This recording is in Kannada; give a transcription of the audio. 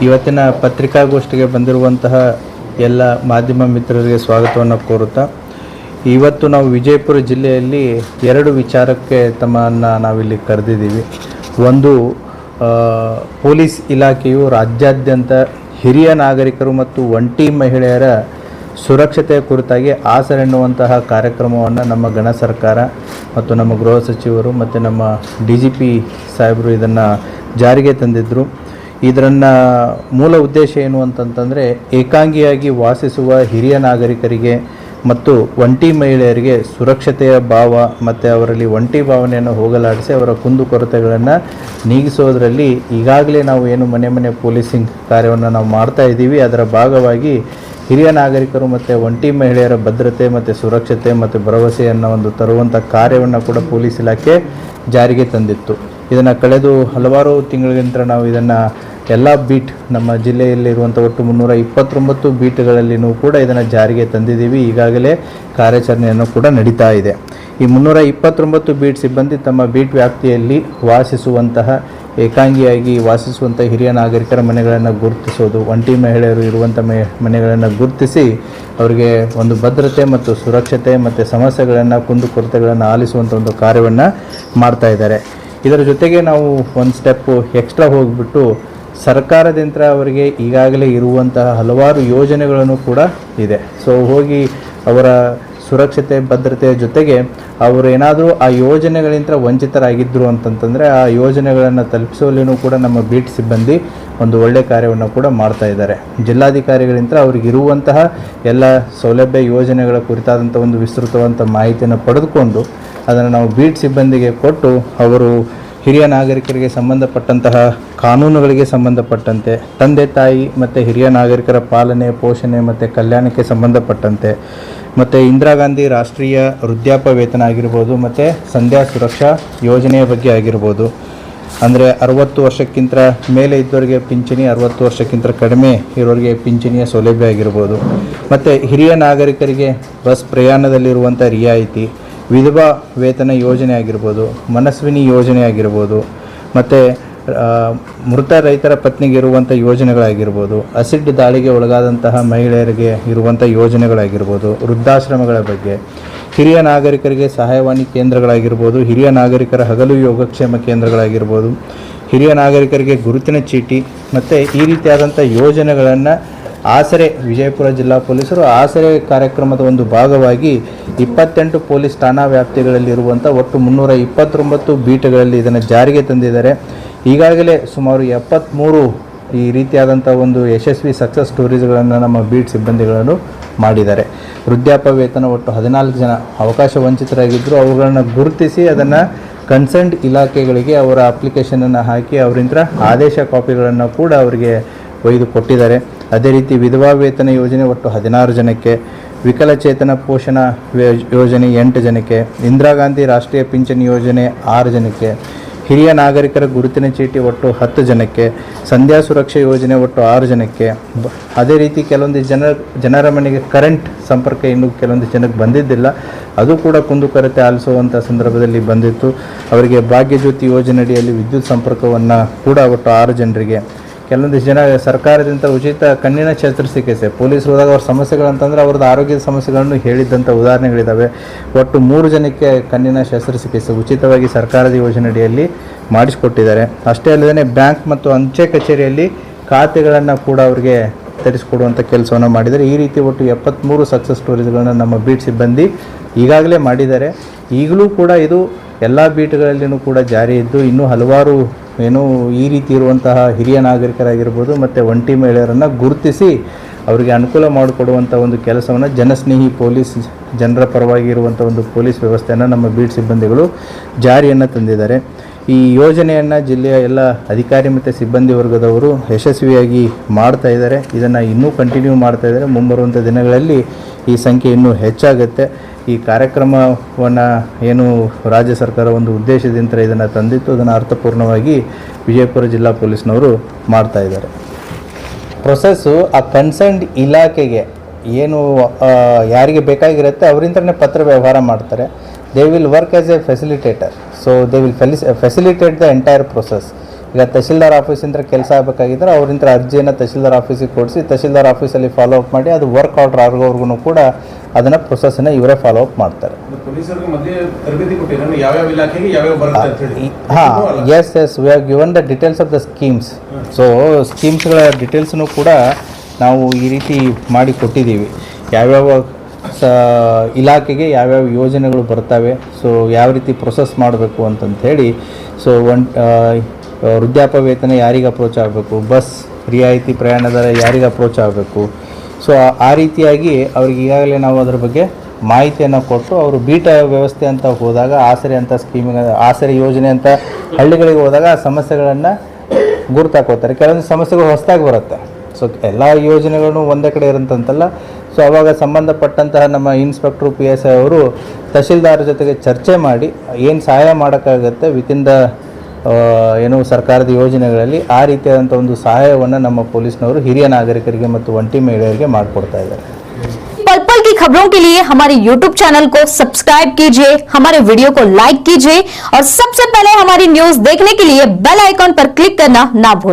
ಇವತ್ತಿನ ಪತ್ರಿಕಾಗೋಷ್ಠಿಗೆ ಬಂದಿರುವಂತಹ ಎಲ್ಲ ಮಾಧ್ಯಮ ಮಿತ್ರರಿಗೆ ಸ್ವಾಗತವನ್ನು ಕೋರುತ್ತಾ, ಇವತ್ತು ನಾವು ವಿಜಯಪುರ ಜಿಲ್ಲೆಯಲ್ಲಿ ಎರಡು ವಿಚಾರಕ್ಕೆ ತಮ್ಮನ್ನು ನಾವಿಲ್ಲಿ ಕರೆದಿದ್ದೀವಿ. ಒಂದು, ಪೊಲೀಸ್ ಇಲಾಖೆಯು ರಾಜ್ಯಾದ್ಯಂತ ಹಿರಿಯ ನಾಗರಿಕರು ಮತ್ತು ಒಂಟಿ ಮಹಿಳೆಯರ ಸುರಕ್ಷತೆಯ ಕುರಿತಾಗಿ ಆಸರೆ ಎನ್ನುವಂತಹ ಕಾರ್ಯಕ್ರಮವನ್ನು ನಮ್ಮ ಗಣ ಸರ್ಕಾರ ಮತ್ತು ನಮ್ಮ ಗೃಹ ಸಚಿವರು ಮತ್ತು ನಮ್ಮ DGP ಸಾಹೇಬರು ಇದನ್ನು ಜಾರಿಗೆ ತಂದಿದ್ದರು. ಇದರನ್ನು ಮೂಲ ಉದ್ದೇಶ ಏನು ಅಂತಂತಂದರೆ, ಏಕಾಂಗಿಯಾಗಿ ವಾಸಿಸುವ ಹಿರಿಯ ನಾಗರಿಕರಿಗೆ ಮತ್ತು ಒಂಟಿ ಮಹಿಳೆಯರಿಗೆ ಸುರಕ್ಷತೆಯ ಭಾವ ಮತ್ತು ಅವರಲ್ಲಿ ಒಂಟಿ ಭಾವನೆಯನ್ನು ಹೋಗಲಾಡಿಸಿ ಅವರ ಕುಂದುಕೊರತೆಗಳನ್ನು ನೀಗಿಸೋದರಲ್ಲಿ ಈಗಾಗಲೇ ನಾವು ಏನು ಮನೆ ಮನೆ ಪೊಲೀಸಿಂಗ್ ಕಾರ್ಯವನ್ನು ನಾವು ಮಾಡ್ತಾ ಇದ್ದೀವಿ, ಅದರ ಭಾಗವಾಗಿ ಹಿರಿಯ ನಾಗರಿಕರು ಮತ್ತು ಒಂಟಿ ಮಹಿಳೆಯರ ಭದ್ರತೆ ಮತ್ತು ಸುರಕ್ಷತೆ ಮತ್ತು ಭರವಸೆಯನ್ನು ಒಂದು ತರುವಂಥ ಕಾರ್ಯವನ್ನು ಕೂಡ ಪೊಲೀಸ್ ಇಲಾಖೆ ಜಾರಿಗೆ ತಂದಿತ್ತು. ಇದನ್ನು ಕಳೆದು ಹಲವಾರು ತಿಂಗಳಿಗಿಂತ ನಾವು ಇದನ್ನು ಎಲ್ಲ ಬೀಟ್ ನಮ್ಮ ಜಿಲ್ಲೆಯಲ್ಲಿರುವಂಥ ಒಟ್ಟು 329 ಬೀಟ್ಗಳಲ್ಲಿಯೂ ಕೂಡ ಇದನ್ನು ಜಾರಿಗೆ ತಂದಿದ್ದೀವಿ. ಈಗಾಗಲೇ ಕಾರ್ಯಾಚರಣೆಯನ್ನು ಕೂಡ ನಡೀತಾ ಇದೆ. ಈ 329 ಬೀಟ್ ಸಿಬ್ಬಂದಿ ತಮ್ಮ ಬೀಟ್ ವ್ಯಾಪ್ತಿಯಲ್ಲಿ ವಾಸಿಸುವಂತಹ ಏಕಾಂಗಿಯಾಗಿ ವಾಸಿಸುವಂಥ ಹಿರಿಯ ನಾಗರಿಕರ ಮನೆಗಳನ್ನು ಗುರುತಿಸೋದು, ಒಂಟಿ ಮಹಿಳೆಯರು ಇರುವಂಥ ಮನೆಗಳನ್ನು ಗುರುತಿಸಿ ಅವರಿಗೆ ಒಂದು ಭದ್ರತೆ ಮತ್ತು ಸುರಕ್ಷತೆ ಮತ್ತು ಸಮಸ್ಯೆಗಳನ್ನು ಕುಂದುಕೊರತೆಗಳನ್ನು ಆಲಿಸುವಂಥ ಒಂದು ಕಾರ್ಯವನ್ನು ಮಾಡ್ತಾ ಇದ್ದಾರೆ. ಇದರ ಜೊತೆಗೆ ನಾವು ಒಂದು ಸ್ಟೆಪ್ಪು ಎಕ್ಸ್ಟ್ರಾ ಹೋಗಿಬಿಟ್ಟು ಸರ್ಕಾರದಿಂದ ಅವರಿಗೆ ಈಗಾಗಲೇ ಇರುವಂತಹ ಹಲವಾರು ಯೋಜನೆಗಳನ್ನು ಕೂಡ ಇದೆ. ಸೊ ಹೋಗಿ ಅವರ ಸುರಕ್ಷತೆ ಭದ್ರತೆಯ ಜೊತೆಗೆ ಅವರು ಏನಾದರೂ ಆ ಯೋಜನೆಗಳಿಂದ ವಂಚಿತರಾಗಿದ್ದರು ಅಂತಂತಂದರೆ ಆ ಯೋಜನೆಗಳನ್ನು ತಲುಪಿಸುವಲ್ಲಿನೂ ಕೂಡ ನಮ್ಮ ಬೀಟ್ ಸಿಬ್ಬಂದಿ ಒಂದು ಒಳ್ಳೆಯ ಕಾರ್ಯವನ್ನು ಕೂಡ ಮಾಡ್ತಾ ಇದ್ದಾರೆ. ಜಿಲ್ಲಾಧಿಕಾರಿಗಳಿಂದ ಅವರಿಗಿರುವಂತಹ ಎಲ್ಲ ಸೌಲಭ್ಯ ಯೋಜನೆಗಳ ಕುರಿತಾದಂಥ ಒಂದು ವಿಸ್ತೃತವಂತ ಮಾಹಿತಿಯನ್ನು ಪಡೆದುಕೊಂಡು ಅದನ್ನು ನಾವು ಬೀಟ್ ಸಿಬ್ಬಂದಿಗೆ ಕೊಟ್ಟು ಅವರು ಹಿರಿಯ ನಾಗರಿಕರಿಗೆ ಸಂಬಂಧಪಟ್ಟಂತಹ ಕಾನೂನುಗಳಿಗೆ ಸಂಬಂಧಪಟ್ಟಂತೆ, ತಂದೆ ತಾಯಿ ಮತ್ತು ಹಿರಿಯ ನಾಗರಿಕರ ಪಾಲನೆ ಪೋಷಣೆ ಮತ್ತು ಕಲ್ಯಾಣಕ್ಕೆ ಸಂಬಂಧಪಟ್ಟಂತೆ, ಮತ್ತು ಇಂದಿರಾ ಗಾಂಧಿ ರಾಷ್ಟ್ರೀಯ ವೃದ್ಧಾಪ್ಯ ವೇತನ ಆಗಿರ್ಬೋದು ಮತ್ತು ಸಂಧ್ಯಾ ಸುರಕ್ಷಾ ಯೋಜನೆಯ ಬಗ್ಗೆ ಆಗಿರ್ಬೋದು, ಅಂದರೆ 60 ವರ್ಷಕ್ಕಿಂತ ಮೇಲೆ ಇದ್ದವರಿಗೆ ಪಿಂಚಣಿ, 60 ವರ್ಷಕ್ಕಿಂತ ಕಡಿಮೆ ಇರೋರಿಗೆ ಪಿಂಚಣಿಯ ಸೌಲಭ್ಯ ಆಗಿರ್ಬೋದು, ಮತ್ತು ಹಿರಿಯ ನಾಗರಿಕರಿಗೆ ಬಸ್ ಪ್ರಯಾಣದಲ್ಲಿರುವಂಥ ರಿಯಾಯಿತಿ, ವಿಧವಾ ವೇತನ ಯೋಜನೆ ಆಗಿರ್ಬೋದು, ಮನಸ್ವಿನಿ ಯೋಜನೆ ಆಗಿರ್ಬೋದು, ಮತ್ತು ಮೃತ ರೈತರ ಪತ್ನಿಗೆ ಇರುವಂಥ ಯೋಜನೆಗಳಾಗಿರ್ಬೋದು, ಅಸಿಡ್ ದಾಳಿಗೆ ಒಳಗಾದಂತಹ ಮಹಿಳೆಯರಿಗೆ ಇರುವಂಥ ಯೋಜನೆಗಳಾಗಿರ್ಬೋದು, ವೃದ್ಧಾಶ್ರಮಗಳ ಬಗ್ಗೆ, ಹಿರಿಯ ನಾಗರಿಕರಿಗೆ ಸಹಾಯವಾಣಿ ಕೇಂದ್ರಗಳಾಗಿರ್ಬೋದು, ಹಿರಿಯ ನಾಗರಿಕರ ಹಗಲು ಯೋಗಕ್ಷೇಮ ಕೇಂದ್ರಗಳಾಗಿರ್ಬೋದು, ಹಿರಿಯ ನಾಗರಿಕರಿಗೆ ಗುರುತಿನ ಚೀಟಿ ಮತ್ತು ಈ ರೀತಿಯಾದಂಥ ಯೋಜನೆಗಳನ್ನು ಆಸರೆ ವಿಜಯಪುರ ಜಿಲ್ಲಾ ಪೊಲೀಸರು ಆಸರೆ ಕಾರ್ಯಕ್ರಮದ ಒಂದು ಭಾಗವಾಗಿ 28 ಪೊಲೀಸ್ ಠಾಣಾ ವ್ಯಾಪ್ತಿಗಳಲ್ಲಿರುವಂಥ ಒಟ್ಟು 329 ಬೀಟ್ಗಳಲ್ಲಿ ಇದನ್ನು ಜಾರಿಗೆ ತಂದಿದ್ದಾರೆ. ಈಗಾಗಲೇ ಸುಮಾರು 73 ಈ ರೀತಿಯಾದಂಥ ಒಂದು ಯಶಸ್ವಿ ಸಕ್ಸಸ್ ಸ್ಟೋರೀಸ್ಗಳನ್ನು ನಮ್ಮ ಬೀಟ್ ಸಿಬ್ಬಂದಿಗಳನ್ನು ಮಾಡಿದ್ದಾರೆ. ವೃದ್ಧಾಪ್ಯ ವೇತನ ಒಟ್ಟು 14 ಜನ ಅವಕಾಶ ವಂಚಿತರಾಗಿದ್ದರು. ಅವುಗಳನ್ನು ಗುರುತಿಸಿ ಅದನ್ನು ಕನ್ಸರ್ನ್ಡ್ ಇಲಾಖೆಗಳಿಗೆ ಅವರ ಅಪ್ಲಿಕೇಶನನ್ನು ಹಾಕಿ ಅವರಿಂದ ಆದೇಶ ಕಾಪಿಗಳನ್ನು ಕೂಡ ಅವರಿಗೆ ಒಯ್ದು ಕೊಟ್ಟಿದ್ದಾರೆ. ಅದೇ ರೀತಿ ವಿಧವಾ ವೇತನ ಯೋಜನೆ ಒಟ್ಟು 16 ಜನಕ್ಕೆ, ವಿಕಲಚೇತನ ಪೋಷಣಾ ಯೋಜನೆ 8 ಜನಕ್ಕೆ, ಇಂದಿರಾ ಗಾಂಧಿ ರಾಷ್ಟ್ರೀಯ ಪಿಂಚಣಿ ಯೋಜನೆ 6 ಜನಕ್ಕೆ, ಹಿರಿಯ ನಾಗರಿಕರ ಗುರುತಿನ ಚೀಟಿ ಒಟ್ಟು 10 ಜನಕ್ಕೆ, ಸಂಧ್ಯಾ ಸುರಕ್ಷಾ ಯೋಜನೆ ಒಟ್ಟು 6 ಜನಕ್ಕೆ. ಅದೇ ರೀತಿ ಕೆಲವೊಂದು ಜನರ ಮನೆಗೆ ಕರೆಂಟ್ ಸಂಪರ್ಕ ಇನ್ನೂ ಕೆಲವೊಂದು ಜನಕ್ಕೆ ಬಂದಿದ್ದಿಲ್ಲ, ಅದು ಕೂಡ ಕುಂದುಕೊರತೆ ಆಲಿಸುವಂಥ ಸಂದರ್ಭದಲ್ಲಿ ಬಂದಿತ್ತು. ಅವರಿಗೆ ಭಾಗ್ಯಜ್ಯೋತಿ ಯೋಜನೆಯಡಿಯಲ್ಲಿ ವಿದ್ಯುತ್ ಸಂಪರ್ಕವನ್ನು ಕೂಡ ಒಟ್ಟು 6 ಜನರಿಗೆ, ಕೆಲವೊಂದು ಜನ ಸರ್ಕಾರದಿಂದ ಉಚಿತ ಕಣ್ಣಿನ ಶಸ್ತ್ರಚಿಕಿತ್ಸೆ, ಪೊಲೀಸರು ಹೋದಾಗ ಅವ್ರ ಸಮಸ್ಯೆಗಳಂತಂದರೆ ಅವ್ರದ್ದು ಆರೋಗ್ಯದ ಸಮಸ್ಯೆಗಳನ್ನು ಹೇಳಿದ್ದಂಥ ಉದಾಹರಣೆಗಳಿದ್ದಾವೆ. ಒಟ್ಟು 3 ಜನಕ್ಕೆ ಕಣ್ಣಿನ ಶಸ್ತ್ರಚಿಕಿತ್ಸೆ ಉಚಿತವಾಗಿ ಸರ್ಕಾರದ ಯೋಜನೆಯಡಿಯಲ್ಲಿ ಮಾಡಿಸಿಕೊಟ್ಟಿದ್ದಾರೆ. ಅಷ್ಟೇ ಅಲ್ಲದೆ ಬ್ಯಾಂಕ್ ಮತ್ತು ಅಂಚೆ ಕಚೇರಿಯಲ್ಲಿ ಖಾತೆಗಳನ್ನು ಕೂಡ ಅವರಿಗೆ ತರಿಸಿಕೊಡುವಂಥ ಕೆಲಸವನ್ನು ಮಾಡಿದ್ದಾರೆ. ಈ ರೀತಿ ಒಟ್ಟು 73 ಸಕ್ಸಸ್ ಸ್ಟೋರೀಸ್ಗಳನ್ನು ನಮ್ಮ ಬೀಟ್ ಸಿಬ್ಬಂದಿ ಈಗಾಗಲೇ ಮಾಡಿದ್ದಾರೆ. ಈಗಲೂ ಕೂಡ ಇದು ಎಲ್ಲ ಬೀಟ್ಗಳಲ್ಲಿಯೂ ಕೂಡ ಜಾರಿ ಇದ್ದು ಇನ್ನೂ ಹಲವಾರು ಈ ರೀತಿ ಇರುವಂತಹ ಹಿರಿಯ ನಾಗರಿಕರಾಗಿರ್ಬೋದು ಮತ್ತು ಒಂಟಿ ಮಹಿಳೆಯರನ್ನು ಗುರುತಿಸಿ ಅವರಿಗೆ ಅನುಕೂಲ ಮಾಡಿಕೊಡುವಂಥ ಒಂದು ಕೆಲಸವನ್ನು ಜನಸ್ನೇಹಿ ಪೊಲೀಸ್, ಜನರ ಪರವಾಗಿ ಇರುವಂಥ ಒಂದು ಪೊಲೀಸ್ ವ್ಯವಸ್ಥೆಯನ್ನು ನಮ್ಮ ಬೀಟ್ ಸಿಬ್ಬಂದಿಗಳು ಜಾರಿಯನ್ನು ತಂದಿದ್ದಾರೆ. ಈ ಯೋಜನೆಯನ್ನು ಜಿಲ್ಲೆಯ ಎಲ್ಲ ಅಧಿಕಾರಿ ಮತ್ತು ಸಿಬ್ಬಂದಿ ವರ್ಗದವರು ಯಶಸ್ವಿಯಾಗಿ ಮಾಡ್ತಾ ಇದ್ದಾರೆ. ಇದನ್ನು ಇನ್ನೂ ಕಂಟಿನ್ಯೂ ಮಾಡ್ತಾ ಇದ್ದಾರೆ. ಮುಂಬರುವಂಥ ದಿನಗಳಲ್ಲಿ ಈ ಸಂಖ್ಯೆ ಇನ್ನೂ ಹೆಚ್ಚಾಗುತ್ತೆ. ಈ ಕಾರ್ಯಕ್ರಮವನ್ನು ಏನು ರಾಜ್ಯ ಸರ್ಕಾರ ಒಂದು ಉದ್ದೇಶದಿಂದ ಇದನ್ನು ತಂದಿತ್ತು, ಅದನ್ನು ಅರ್ಥಪೂರ್ಣವಾಗಿ ವಿಜಯಪುರ ಜಿಲ್ಲಾ ಪೊಲೀಸ್ನವರು ಮಾಡ್ತಾ ಇದ್ದಾರೆ. ಪ್ರೊಸೆಸ್ಸು ಆ ಕನ್ಸರ್ನ್ಡ್ ಇಲಾಖೆಗೆ ಏನು ಯಾರಿಗೆ ಬೇಕಾಗಿರುತ್ತೆ ಅವರಿಂದನೇ ಪತ್ರ ವ್ಯವಹಾರ ಮಾಡ್ತಾರೆ. They will work as A facilitator. So they will facilitate the entire process. ಈಗ ತಹಶೀಲ್ದಾರ್ ಆಫೀಸಿಂದ ಕೆಲಸ ಆಗಬೇಕಾಗಿದ್ದರೆ ಅವರಿಂದ ಅರ್ಜಿಯನ್ನು ತಹಶೀಲ್ದಾರ್ ಆಫೀಸಿಗೆ ಕೊಡಿಸಿ ತಹಶೀಲ್ದಾರ್ ಆಫೀಸಲ್ಲಿ ಫಾಲೋ ಅಪ್ ಮಾಡಿ ಅದು ವರ್ಕ್ ಆರ್ಡರ್ ಆಗೋವರೆಗೂ ಕೂಡ ಅದನ್ನು ಪ್ರೊಸೆಸ್ಸನ್ನು ಇವರೇ ಫಾಲೋ ಅಪ್ ಮಾಡ್ತಾರೆ. ಹಾಂ, yes we have given the details of the schemes. So ಸ್ಕೀಮ್ಸ್ಗಳ ಡೀಟೇಲ್ಸನ್ನು ಕೂಡ ನಾವು ಈ ರೀತಿ ಮಾಡಿ ಕೊಟ್ಟಿದ್ದೀವಿ. ಯಾವ್ಯಾವ ಇಲಾಖೆಗೆ ಯಾವ್ಯಾವ ಯೋಜನೆಗಳು ಬರ್ತವೆ, ಸೊ ಯಾವ ರೀತಿ ಪ್ರೊಸೆಸ್ ಮಾಡಬೇಕು ಅಂತಂಥೇಳಿ. ಸೊ ವೃದ್ಧಾಪ್ಯ ವೇತನ ಯಾರಿಗೆ ಅಪ್ರೋಚ್ ಆಗಬೇಕು, ಬಸ್ ರಿಯಾಯಿತಿ ಪ್ರಯಾಣ ದರ ಯಾರಿಗೆ ಅಪ್ರೋಚ್ ಆಗಬೇಕು. ಸೊ ಆ ರೀತಿಯಾಗಿ ಅವ್ರಿಗೆ ಈಗಾಗಲೇ ನಾವು ಅದರ ಬಗ್ಗೆ ಮಾಹಿತಿಯನ್ನು ಕೊಟ್ಟು ಅವರು ಬೀಟ ವ್ಯವಸ್ಥೆ ಅಂತ ಹೋದಾಗ ಆಸರೆ ಅಂತ ಸ್ಕೀಮಿಗೆ ಆಸರೆ ಯೋಜನೆ ಅಂತ ಹಳ್ಳಿಗಳಿಗೆ ಹೋದಾಗ ಆ ಸಮಸ್ಯೆಗಳನ್ನು ಗುರುತಾಕೋತಾರೆ. ಕೆಲವೊಂದು ಸಮಸ್ಯೆಗಳು ಹೊಸದಾಗಿ ಬರುತ್ತೆ. ಸೊ ಎಲ್ಲ ಯೋಜನೆಗಳನ್ನು ಒಂದೇ ಕಡೆ ಇರೋಂತಲ್ಲ. ಸೊ ಆವಾಗ ಸಂಬಂಧಪಟ್ಟಂತಹ ನಮ್ಮ ಇನ್ಸ್ಪೆಕ್ಟ್ರು PSI ಅವರು ತಹಶೀಲ್ದಾರ್ ಜೊತೆಗೆ ಚರ್ಚೆ ಮಾಡಿ ಏನು ಸಹಾಯ ಮಾಡೋಕ್ಕಾಗುತ್ತೆ ವಿತಿನ್ ದ ಏನು ಸರ್ಕಾರದ ಯೋಜನೆಗಳಲ್ಲಿ ಆ ರೀತಿಯಾದಂಥ ಒಂದು ಸಹಾಯವನ್ನು ನಮ್ಮ ಪೊಲೀಸ್ನವರು ಹಿರಿಯ ನಾಗರಿಕರಿಗೆ ಮತ್ತು ಒಂಟಿ ಮಹಿಳೆಯರಿಗೆ ಮಾಡಿಕೊಡ್ತಾ ಇದ್ದಾರೆ. पल पल की खबरों के लिए हमारे YouTube चैनल को सब्सक्राइब कीजिए, हमारे वीडियो को लाइक कीजिए और सबसे पहले हमारी न्यूज देखने के लिए बेल आइकॉन पर क्लिक करना ना भूलें.